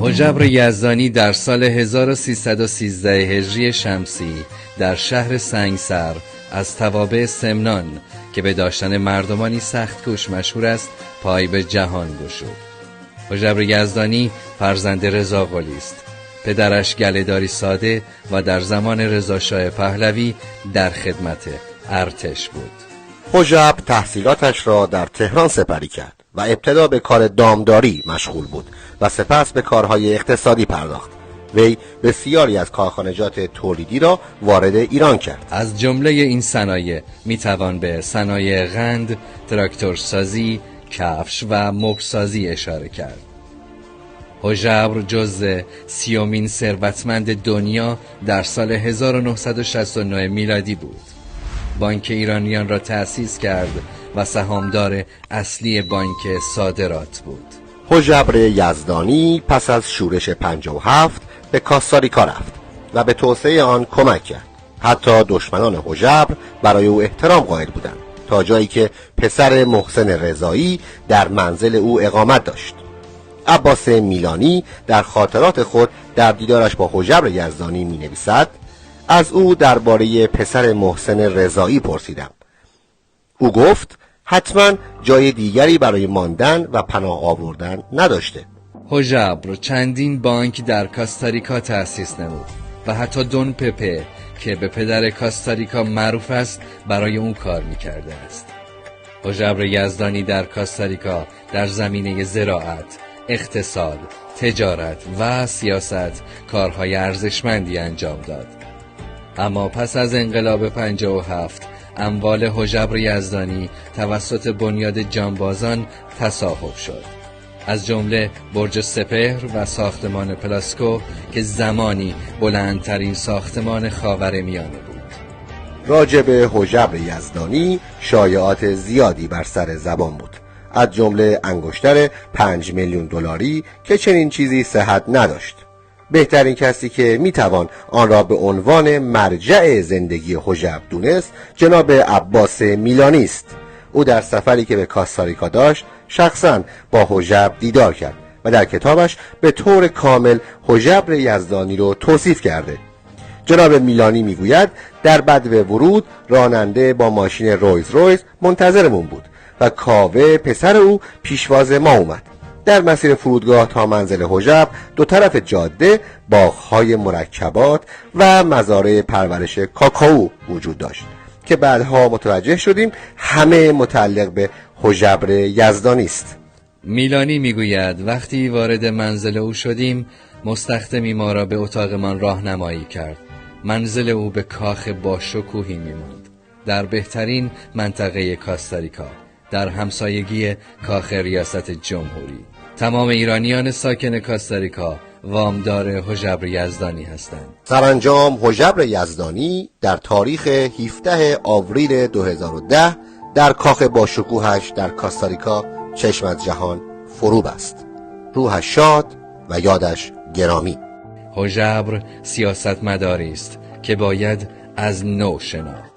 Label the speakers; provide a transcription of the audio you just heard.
Speaker 1: حجبر یزدانی در سال 1313 هجری شمسی در شهر سنگسر از توابع سمنان که به داشتن مردمانی سخت کوش مشهور است پای به جهان گشود. حجبر یزدانی فرزند رضا قلی است. پدرش گله‌داری ساده و در زمان رضاشاه پهلوی در خدمت ارتش بود.
Speaker 2: حجبر تحصیلاتش را در تهران سپری کرد و ابتدا به کار دامداری مشغول بود و سپس به کارهای اقتصادی پرداخت. وی بسیاری از کارخانجات تولیدی را وارد ایران کرد.
Speaker 1: از جمله این صنایع میتوان به صنایع قند، تراکتورسازی، کفش و مبلسازی اشاره کرد. حجبر جزو 30مین ثروتمند دنیا در سال 1969 میلادی بود. بانک ایرانیان را تأسیس کرد و سهامدار اصلی بانک صادرات بود.
Speaker 2: حجبر یزدانی پس از شورش 57 به کاستاریکا رفت و به توسعه آن کمک کرد. حتی دشمنان حجبر برای او احترام قائل بودند تا جایی که پسر محسن رضایی در منزل او اقامت داشت. عباس میلانی در خاطرات خود در دیدارش با حجبر یزدانی می نویسد: از او درباره پسر محسن رضایی پرسیدم. او گفت حتما جای دیگری برای ماندن و پناه آوردن نداشته.
Speaker 1: حجبر چندین بانک در کاستاریکا تأسیس نمود و حتی دون پپه که به پدر کاستاریکا معروف است برای اون کار می‌کرده است. حجبر یزدانی در کاستاریکا در زمینه زراعت، اقتصاد، تجارت و سیاست کارهای ارزشمندی انجام داد. اما پس از انقلاب 57 اموال حجبر یزدانی توسط بنیاد جانبازان تصاحب شد، از جمله برج سپهر و ساختمان پلاسکو که زمانی بلندترین ساختمان خاورمیانه بود.
Speaker 2: راجع به حجبر یزدانی شایعات زیادی بر سر زبان بود، از جمله انگشتر 5 میلیون دلاری که چنین چیزی صحت نداشت. بهترین کسی که میتوان آن را به عنوان مرجع زندگی حجبر دونست جناب عباس میلانی است. او در سفری که به کاستاریکا داشت شخصا با حجبر دیدار کرد و در کتابش به طور کامل حجبر یزدانی رو توصیف کرده. جناب میلانی میگوید در بدو ورود راننده با ماشین رویز رویز منتظرمون بود و کاوه پسر او پیشواز ما اومد. در مسیر فرودگاه تا منزل حجبر دو طرف جاده باغ‌های مرکبات و مزارع پرورش کاکائو وجود داشت که بعدها متوجه شدیم همه متعلق به حجبر یزدانی است.
Speaker 1: میلانی میگوید وقتی وارد منزل او شدیم مستخدمی ما را به اتاقمان راهنمایی کرد. منزل او به کاخ با شکوهی میماند در بهترین منطقه کاستاریکا در همسایگی کاخ ریاست جمهوری. تمام ایرانیان ساکن کاستاریکا وامدار حجبر یزدانی هستند.
Speaker 2: سرانجام حجبر یزدانی در تاریخ 17 آوریل 2010 در کاخ با شکوهش در کاستاریکا چشم از جهان فرو بست. روحش شاد و یادش گرامی.
Speaker 1: حجبر سیاستمداری است که باید از نو شناخت.